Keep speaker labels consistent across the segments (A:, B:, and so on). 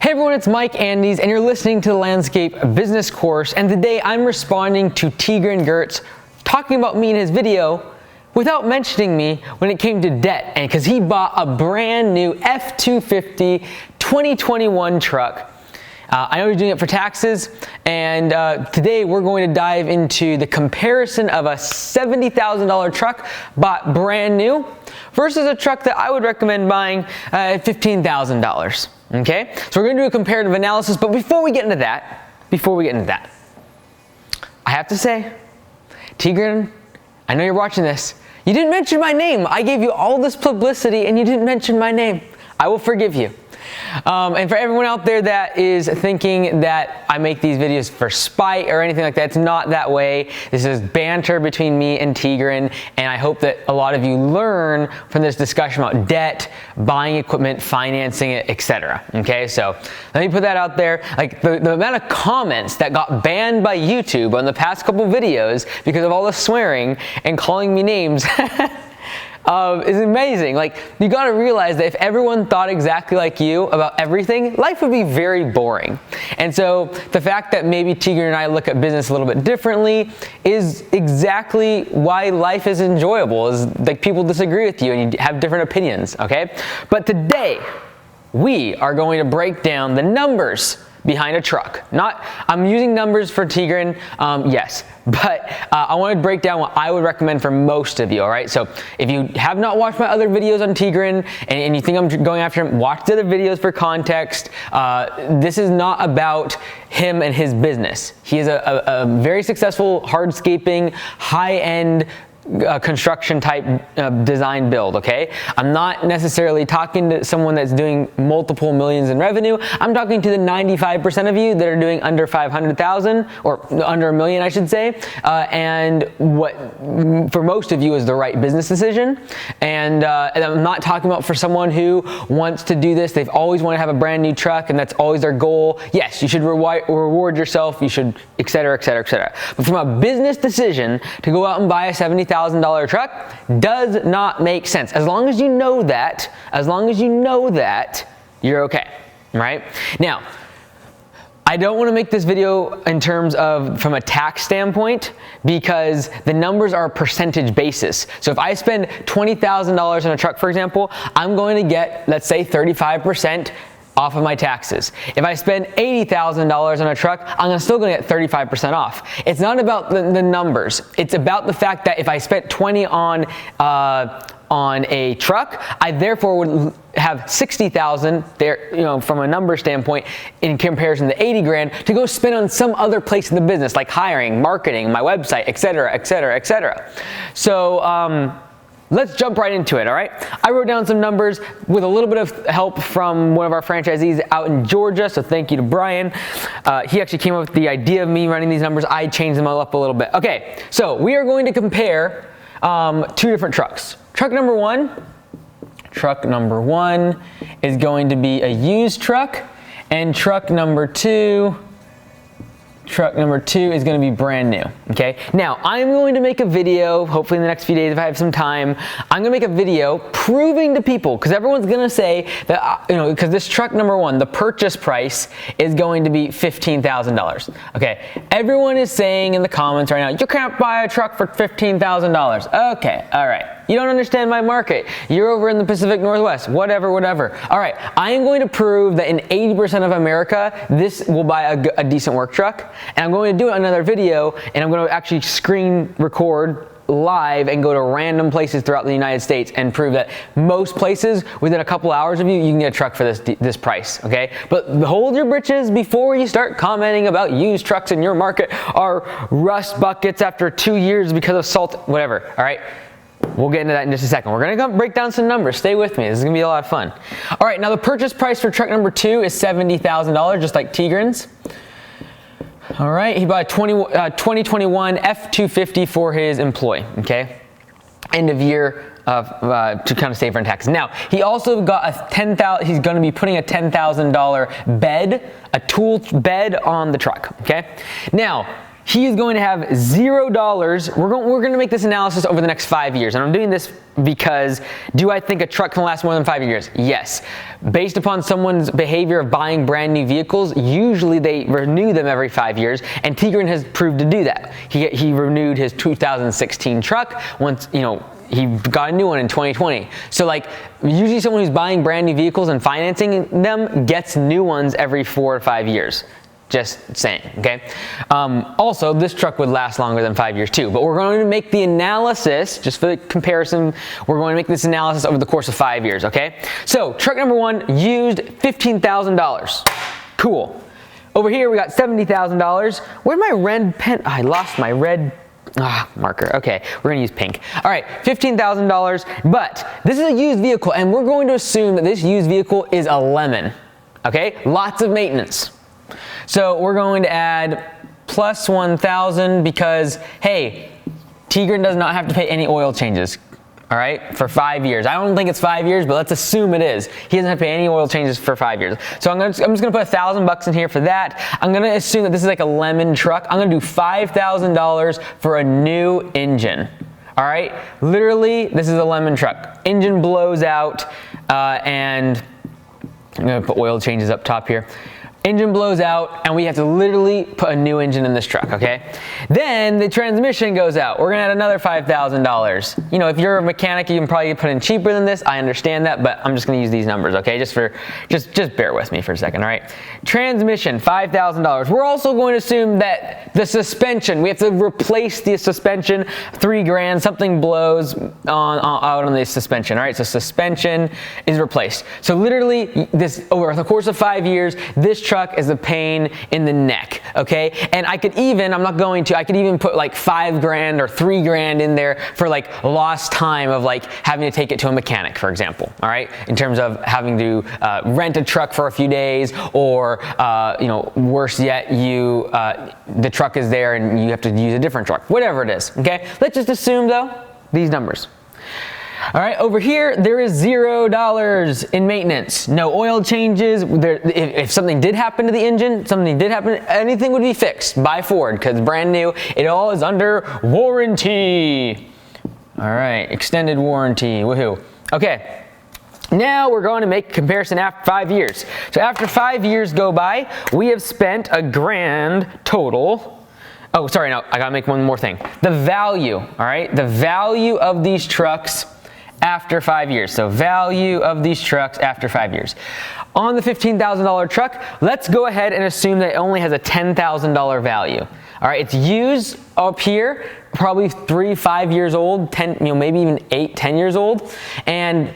A: Hey everyone, it's Mike Andes, and you're listening to the Landscape Business Course, and today I'm responding to Tigran Gertz talking about me in his video without mentioning me when it came to debt, and because he bought a brand new F-250 2021 truck. I know he's doing it for taxes, and today we're going to dive into the comparison of a $70,000 truck bought brand new versus a truck that I would recommend buying at $15,000. Okay, so we're going to do a comparative analysis, but before we get into that, I have to say, Tigran, I know you're watching this. You didn't mention my name. I gave you all this publicity and you didn't mention my name. I will forgive you. And for everyone out there that is thinking that I make these videos for spite or anything like that, it's not that way. This is banter between me and Tigran, and I hope that a lot of you learn from this discussion about debt, buying equipment, financing it, etc. Okay, so let me put that out there. Like the amount of comments that got banned by YouTube on the past couple videos because of all the swearing and calling me names is amazing. Like, you got to realize that if everyone thought exactly like you about everything, life would be very boring. And so the fact that maybe Tigran and I look at business a little bit differently is exactly why life is enjoyable, is like people disagree with you and you have different opinions, okay? But today, we are going to break down the numbers behind a truck. I'm using numbers for Tigran, yes, but I want to break down what I would recommend for most of you, all right? So if you have not watched my other videos on Tigran and you think I'm going after him, watch the other videos for context. This is not about him and his business. He is a very successful hardscaping, high-end construction type design build, okay? I'm not necessarily talking to someone that's doing multiple millions in revenue. I'm talking to the 95% of you that are doing under 500,000 or under $1 million, I should say, and what for most of you is the right business decision. And I'm not talking about for someone who wants to do this. They've always wanted to have a brand new truck and that's always their goal. Yes, you should reward yourself. You should, et cetera, et cetera, et cetera. But from a business decision to go out and buy a $70,000 truck does not make sense. As long as you know that, you're okay, right? Now, I don't want to make this video in terms of from a tax standpoint because the numbers are a percentage basis. So if I spend $20,000 on a truck, for example, I'm going to get, let's say, 35% off of my taxes. If I spend $80,000 on a truck, I'm still going to get 35% off. It's not about the numbers. It's about the fact that if I spent 20 on a truck, I therefore would have 60,000 there, you know, from a number standpoint in comparison to 80 grand to go spend on some other place in the business, like hiring, marketing, my website, et cetera, et cetera, et cetera. So, let's jump right into it, all right? I wrote down some numbers with a little bit of help from one of our franchisees out in Georgia, so thank you to Brian. He actually came up with the idea of me running these numbers. I changed them all up a little bit. Okay, so we are going to compare two different trucks. Truck number one is going to be a used truck, and truck number two is going to be brand new, okay? Now, I'm going to make a video, hopefully in the next few days if I have some time, I'm going to make a video proving to people, because everyone's going to say that, you know, because this truck number one, the purchase price is going to be $15,000, okay? Everyone is saying in the comments right now, you can't buy a truck for $15,000. Okay, all right. You don't understand my market. You're over in the Pacific Northwest, whatever. All right, I am going to prove that in 80% of America, this will buy a decent work truck. And I'm going to do another video, and I'm going to actually screen record live and go to random places throughout the United States and prove that most places within a couple hours of you can get a truck for this price, okay? But hold your britches before you start commenting about used trucks in your market are rust buckets after 2 years because of salt, whatever, all right? We'll get into that in just a second. We're going to break down some numbers. Stay with me. This is going to be a lot of fun. All right, now the purchase price for truck number two is $70,000, just like Tigran's. All right, he bought a 2021 F-250 for his employee, okay? End of year to kind of save on taxes. Now, he also got a he's going to be putting a $10,000 bed, a tool bed on the truck, okay? Now, he is going to have $0. We're going to make this analysis over the next 5 years. And I'm doing this because, do I think a truck can last more than 5 years? Yes. Based upon someone's behavior of buying brand new vehicles, usually they renew them every 5 years, and Tigran has proved to do that. He renewed his 2016 truck once, he got a new one in 2020. So like, usually someone who's buying brand new vehicles and financing them gets new ones every 4 or 5 years. Just saying, okay? Also, this truck would last longer than 5 years too, but we're going to make the analysis, just for the comparison, we're going to make this analysis over the course of 5 years, okay? So, truck number 1 used $15,000. Cool. Over here, we got $70,000. Where'd my red pen? I lost my red marker. Okay, we're gonna use pink. All right, $15,000, but this is a used vehicle, and we're going to assume that this used vehicle is a lemon, okay? Lots of maintenance. So we're going to add plus 1,000 because, hey, Tigran does not have to pay any oil changes, all right, for 5 years. I don't think it's 5 years, but let's assume it is. He doesn't have to pay any oil changes for 5 years. So I'm just gonna put $1,000 in here for that. I'm gonna assume that this is like a lemon truck. I'm gonna do $5,000 for a new engine. All right, literally, this is a lemon truck. Engine blows out, and I'm gonna put oil changes up top here. Engine blows out, and we have to literally put a new engine in this truck, okay? Then the transmission goes out. We're gonna add another $5,000. If you're a mechanic, you can probably put in cheaper than this. I understand that, but I'm just gonna use these numbers, okay? Just bear with me for a second, all right? Transmission, $5,000. We're also going to assume that the suspension, we have to replace the suspension, $3,000, something blows out on the suspension, all right? So suspension is replaced. So literally, this over the course of 5 years, this truck is a pain in the neck, okay? And I could even put like $5,000 or $3,000 in there for like lost time of like having to take it to a mechanic, for example, all right? In terms of having to rent a truck for a few days, or worse yet, the truck is there and you have to use a different truck, whatever it is, okay? Let's just assume though, these numbers. All right, over here, there is $0 in maintenance. No oil changes. If something did happen to the engine, anything would be fixed by Ford because it's brand new. It all is under warranty. All right, extended warranty, woohoo. Okay, now we're going to make a comparison after 5 years. So after 5 years go by, we have spent a grand total. Oh, sorry, no, I gotta make one more thing. The value, all right? The value of these trucks after 5 years. So value of these trucks after 5 years. On the $15,000 truck, let's go ahead and assume that it only has a $10,000 value. All right, it's used up here, probably 3-5 years old, 10, maybe even 8-10 years old, and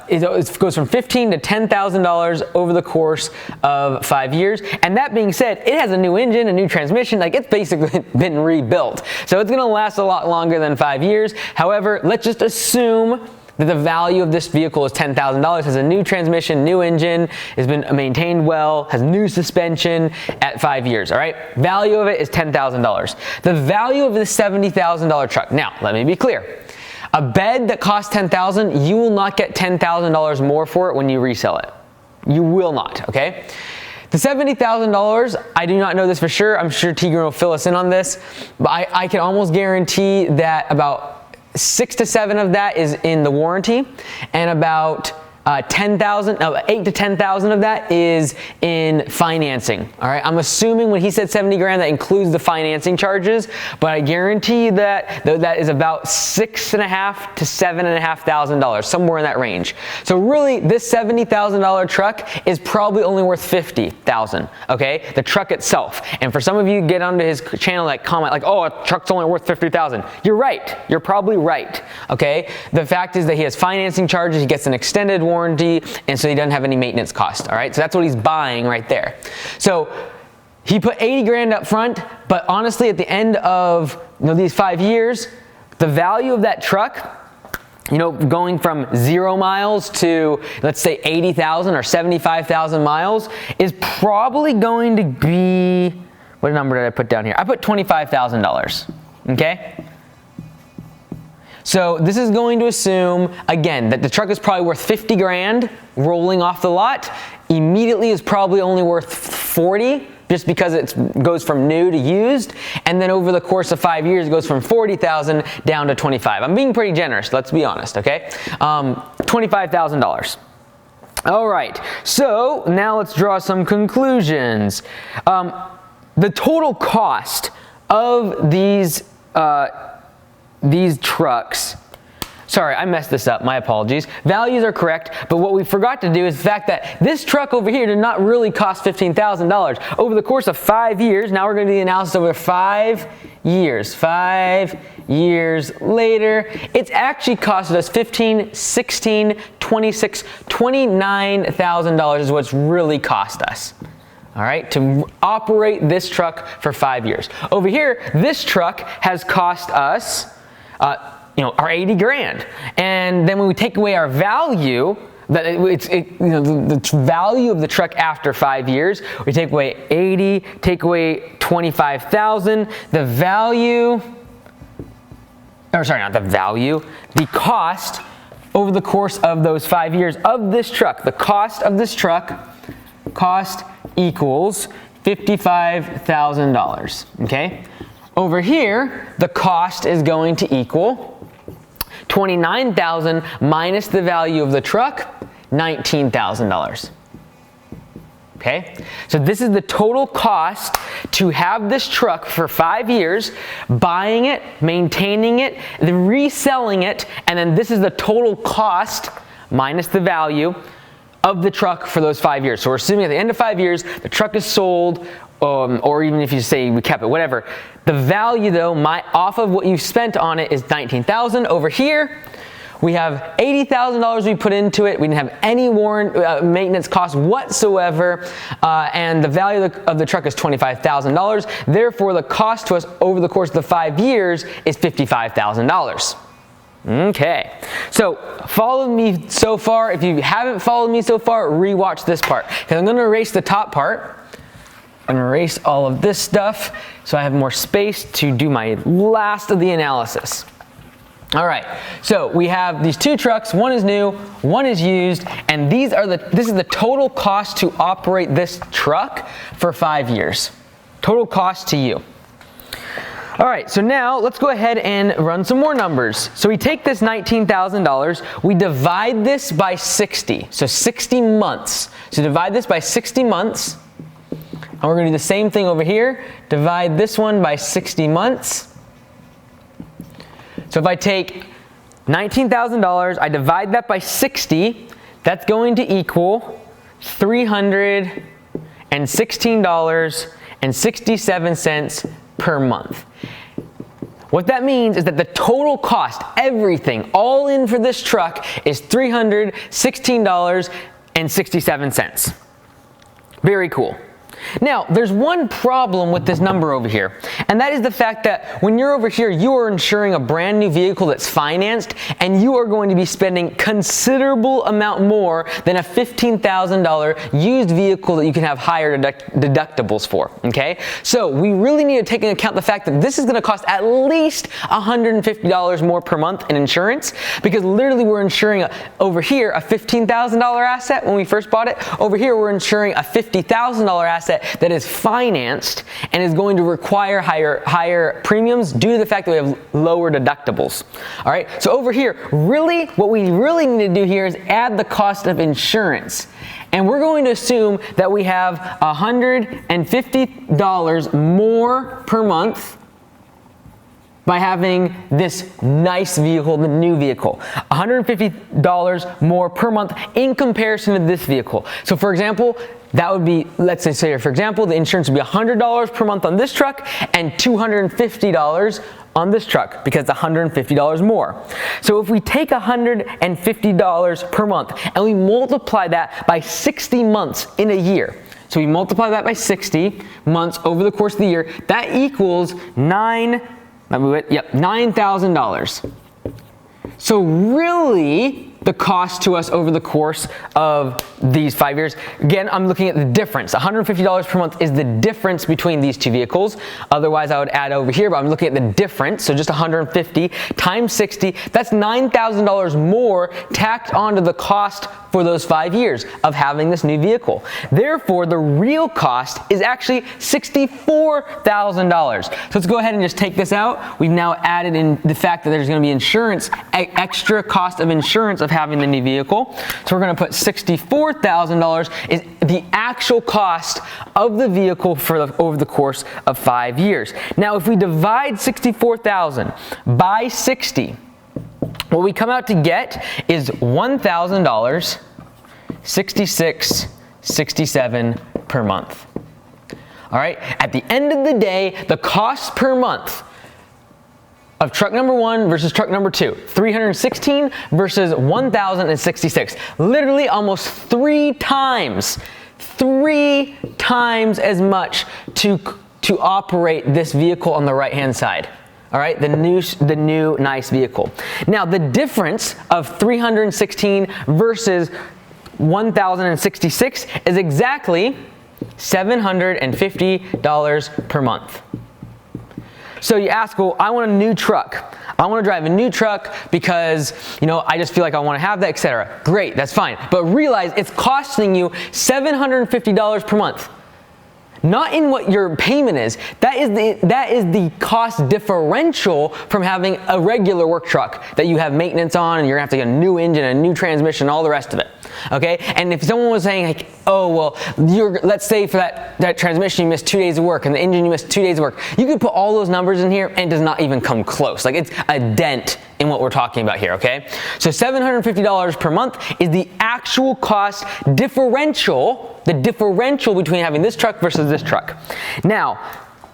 A: it goes from $15,000 to $10,000 over the course of 5 years. And that being said, it has a new engine, a new transmission, like it's basically been rebuilt. So it's gonna last a lot longer than 5 years. However, let's just assume that the value of this vehicle is $10,000, has a new transmission, new engine, has been maintained well, has new suspension at 5 years, all right? Value of it is $10,000. The value of the $70,000 truck, now, let me be clear. A bed that costs $10,000, you will not get $10,000 more for it when you resell it. You will not, okay? The $70,000, I do not know this for sure. I'm sure Tigran will fill us in on this, but I can almost guarantee that about 6 to 7 of that is in the warranty, and about 8 to 10,000 of that is in financing. All right, I'm assuming when he said $70,000, that includes the financing charges, but I guarantee that that is about $6,500 to $7,500, somewhere in that range. So really, this $70,000 truck is probably only worth $50,000. Okay, the truck itself. And for some of you get onto his channel like comment like, oh, a truck's only worth $50,000. You're right. You're probably right. Okay, the fact is that he has financing charges. He gets an extended warranty, and so he doesn't have any maintenance cost. All right, so that's what he's buying right there. So he put $80,000 up front, but honestly, at the end of these 5 years, the value of that truck, going from 0 miles to let's say 80,000 or 75,000 miles, is probably going to be, what number did I put down here? I put $25,000. Okay. So this is going to assume, again, that the truck is probably worth $50,000 rolling off the lot. Immediately is probably only worth $40,000 just because it goes from new to used, and then over the course of 5 years, it goes from 40,000 down to 25. I'm being pretty generous, let's be honest, okay? $25,000. All right, so now let's draw some conclusions. The total cost of these trucks, sorry, I messed this up, my apologies. Values are correct, but what we forgot to do is the fact that this truck over here did not really cost $15,000. Over the course of 5 years, now we're going to do the analysis over 5 years. 5 years later, it's actually costed us $15,000, $16,000, $26,000, $29,000 is what's really cost us. All right, to operate this truck for 5 years. Over here, this truck has cost us, our 80 grand. And then when we take away our value, the value of the truck after 5 years, we take away 80, take away 25,000. The value, or sorry, not the value, the cost over the course of those 5 years of this truck, the cost of this truck, cost equals $55,000, okay? Over here, the cost is going to equal $29,000 minus the value of the truck, $19,000. Okay, so this is the total cost to have this truck for 5 years, buying it, maintaining it, then reselling it, and then this is the total cost minus the value of the truck for those 5 years. So we're assuming at the end of 5 years, the truck is sold, or even if you say we kept it, whatever. The value though, off of what you spent on it is $19,000. Over here, we have $80,000 we put into it. We didn't have any maintenance costs whatsoever, and the value of the truck is $25,000. Therefore, the cost to us over the course of the 5 years is $55,000. Okay, so follow me so far. If you haven't followed me so far, rewatch this part, because I'm going to erase the top part. I'm going to erase all of this stuff so I have more space to do my last of the analysis. All right, so we have these two trucks, one is new, one is used, and this is the total cost to operate this truck for 5 years. Total cost to you. All right, so now let's go ahead and run some more numbers. So we take this $19,000, we divide this by 60, so 60 months. So divide this by 60 months, and we're gonna do the same thing over here. Divide this one by 60 months. So if I take $19,000, I divide that by 60, that's going to equal $316.67 per month. What that means is that the total cost, everything, all in for this truck is $316.67. Very cool. Now, there's one problem with this number over here, and that is the fact that when you're over here, you are insuring a brand new vehicle that's financed, and you are going to be spending considerable amount more than a $15,000 used vehicle that you can have higher deductibles for, okay? So we really need to take into account the fact that this is going to cost at least $150 more per month in insurance, because literally we're insuring over here a $15,000 asset when we first bought it. Over here, we're insuring a $50,000 asset that is financed and is going to require higher premiums due to the fact that we have lower deductibles. All right, so over here, really, what we really need to do here is add the cost of insurance. And we're going to assume that we have $150 more per month by having this nice vehicle, the new vehicle. $150 more per month in comparison to this vehicle. So for example, that would be, let's say for example, the insurance would be $100 per month on this truck and $250 on this truck because it's $150 more. So if we take $150 per month and we multiply that by 60 months in a year, so we multiply that by 60 months over the course of the year, that equals $9,000. So really, the cost to us over the course of these 5 years. Again, I'm looking at the difference. $150 per month is the difference between these two vehicles. Otherwise, I would add over here, but I'm looking at the difference. So just 150 times 60, that's $9,000 more tacked onto the cost for those 5 years of having this new vehicle. Therefore, the real cost is actually $64,000. So let's go ahead and just take this out. We've now added in the fact that there's going to be insurance, extra cost of insurance of having the new vehicle. So we're going to put $64,000 is the actual cost of the vehicle over the course of 5 years. Now, if we divide 64,000 by 60, what we come out to get is $1,000, $66.67 per month. All right, at the end of the day, the cost per month of truck number 1 versus truck number 2, $316 versus $1,066. Literally almost 3 times as much to operate this vehicle on the right-hand side. All right, the new nice vehicle. Now, the difference of $316 versus $1,066 is exactly $750 per month. So you ask, well, I want a new truck. I want to drive a new truck because, I just feel like I want to have that, etc. Great, that's fine. But realize it's costing you $750 per month. Not in what your payment is. That is the cost differential from having a regular work truck that you have maintenance on and you're gonna have to get a new engine, a new transmission, all the rest of it. Okay? And if someone was saying like, oh, well, let's say for that transmission you missed 2 days of work and the engine you missed 2 days of work, you could put all those numbers in here and it does not even come close. Like it's a dent in what we're talking about here, okay? So $750 per month is the actual cost differential, the differential between having this truck versus this truck. Now,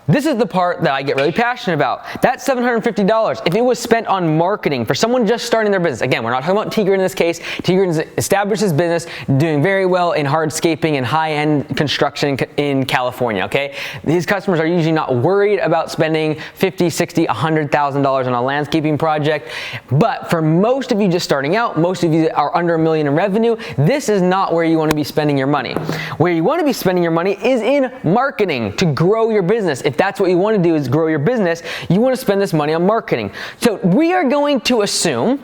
A: this is the part that I get really passionate about. That $750, if it was spent on marketing for someone just starting their business, again, we're not talking about Tigran in this case. Tigran's established his business, doing very well in hardscaping and high-end construction in California, okay? These customers are usually not worried about spending $50, $60, $100,000 on a landscaping project. But for most of you just starting out, most of you that are under $1 million in revenue, this is not where you want to be spending your money. Where you want to be spending your money is in marketing to grow your business. If that's what you want to do is grow your business, you want to spend this money on marketing. So we are going to assume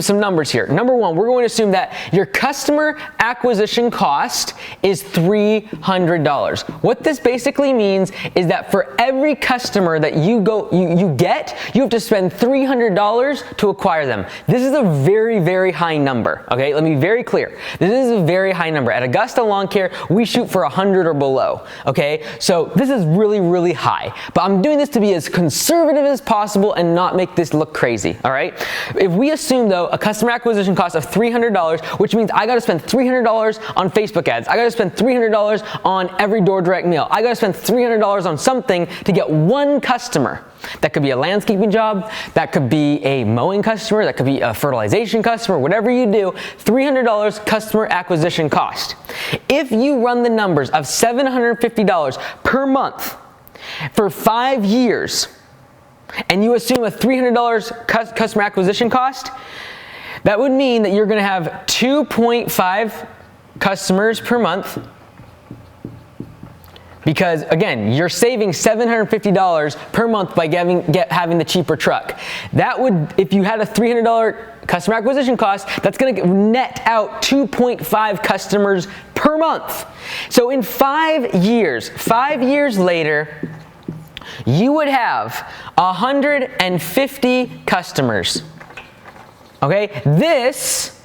A: some numbers here. Number one, we're going to assume that your customer acquisition cost is $300. What this basically means is that for every customer that you get, you have to spend $300 to acquire them. This is a very, very high number. Okay, let me be very clear. This is a very high number. At Augusta Lawn Care, we shoot for 100 or below. Okay, so this is really, really high. But I'm doing this to be as conservative as possible and not make this look crazy. All right. If we assume, though, a customer acquisition cost of $300, which means I got to spend $300 on Facebook ads, I got to spend $300 on every door direct mail, I got to spend $300 on something to get one customer. That could be a landscaping job, that could be a mowing customer, that could be a fertilization customer, whatever you do, $300 customer acquisition cost. If you run the numbers of $750 per month for 5 years, and you assume a $300 customer acquisition cost, that would mean that you're going to have 2.5 customers per month. Because again, you're saving $750 per month by having the cheaper truck. That would, if you had a $300 customer acquisition cost, that's going to net out 2.5 customers per month. So in 5 years later, you would have 150 customers. Okay? This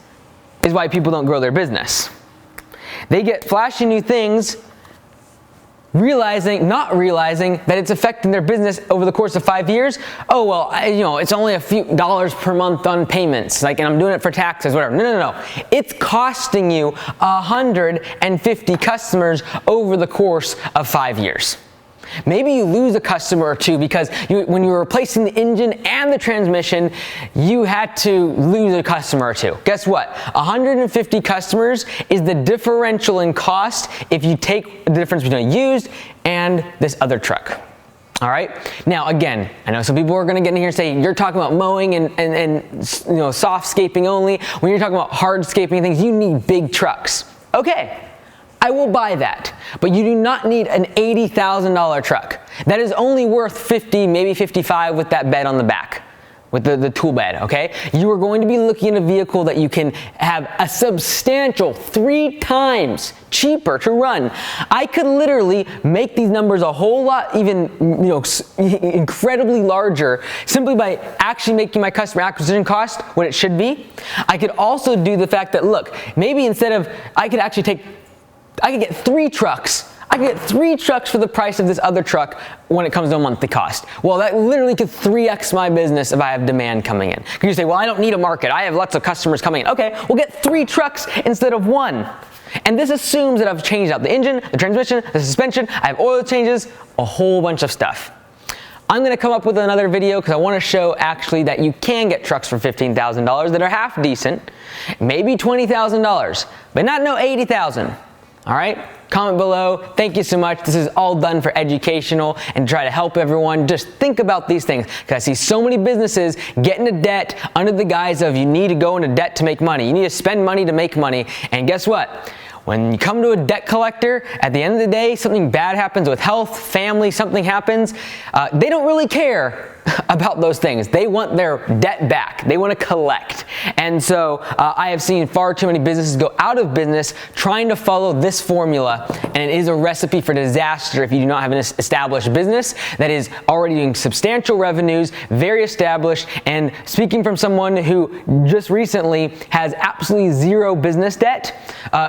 A: is why people don't grow their business. They get flashy new things, not realizing that it's affecting their business over the course of 5 years. Oh, well, it's only a few dollars per month on payments, and I'm doing it for taxes, whatever. No. It's costing you 150 customers over the course of 5 years. Maybe you lose a customer or two because when you were replacing the engine and the transmission, you had to lose a customer or two. Guess what? 150 customers is the differential in cost if you take the difference between a used and this other truck. All right. Now, again, I know some people are going to get in here and say, you're talking about mowing and softscaping only. When you're talking about hardscaping things, you need big trucks. Okay, I will buy that. But you do not need an $80,000 truck. That is only worth 50, maybe 55 with that bed on the back, with the tool bed, okay? You are going to be looking at a vehicle that you can have a substantial 3 times cheaper to run. I could literally make these numbers a whole lot even, incredibly larger simply by actually making my customer acquisition cost what it should be. I could also do the fact that, look, maybe instead of, I could get 3 trucks. I could get 3 trucks for the price of this other truck when it comes to a monthly cost. Well, that literally could 3x my business if I have demand coming in. You say, well, I don't need a market. I have lots of customers coming in. Okay, we'll get 3 trucks instead of 1. And this assumes that I've changed out the engine, the transmission, the suspension, I have oil changes, a whole bunch of stuff. I'm going to come up with another video because I want to show actually that you can get trucks for $15,000 that are half decent, maybe $20,000, but not no $80,000. All right? Comment below. Thank you so much. This is all done for educational and try to help everyone. Just think about these things because I see so many businesses get into debt under the guise of you need to go into debt to make money. You need to spend money to make money. And guess what? When you come to a debt collector, at the end of the day, something bad happens with health, family, something happens, they don't really care about those things. They want their debt back. They want to collect. And so I have seen far too many businesses go out of business trying to follow this formula, and it is a recipe for disaster if you do not have an established business that is already doing substantial revenues, very established, and speaking from someone who just recently has absolutely 0 business debt.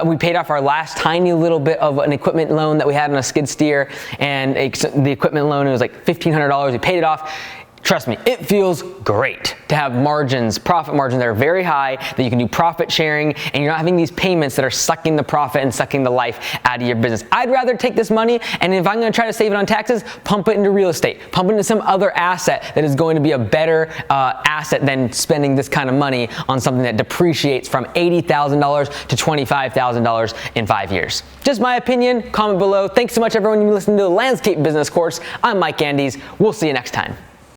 A: We paid off our last tiny little bit of an equipment loan that we had on a skid steer, and the equipment loan, it was like $1,500. We paid it off. Trust me, it feels great to have margins, profit margins that are very high, that you can do profit sharing, and you're not having these payments that are sucking the profit and sucking the life out of your business. I'd rather take this money, and if I'm going to try to save it on taxes, pump it into real estate, pump it into some other asset that is going to be a better asset than spending this kind of money on something that depreciates from $80,000 to $25,000 in 5 years. Just my opinion. Comment below. Thanks so much, everyone. You've been listening to the Landscape Business Course. I'm Mike Andes. We'll see you next time.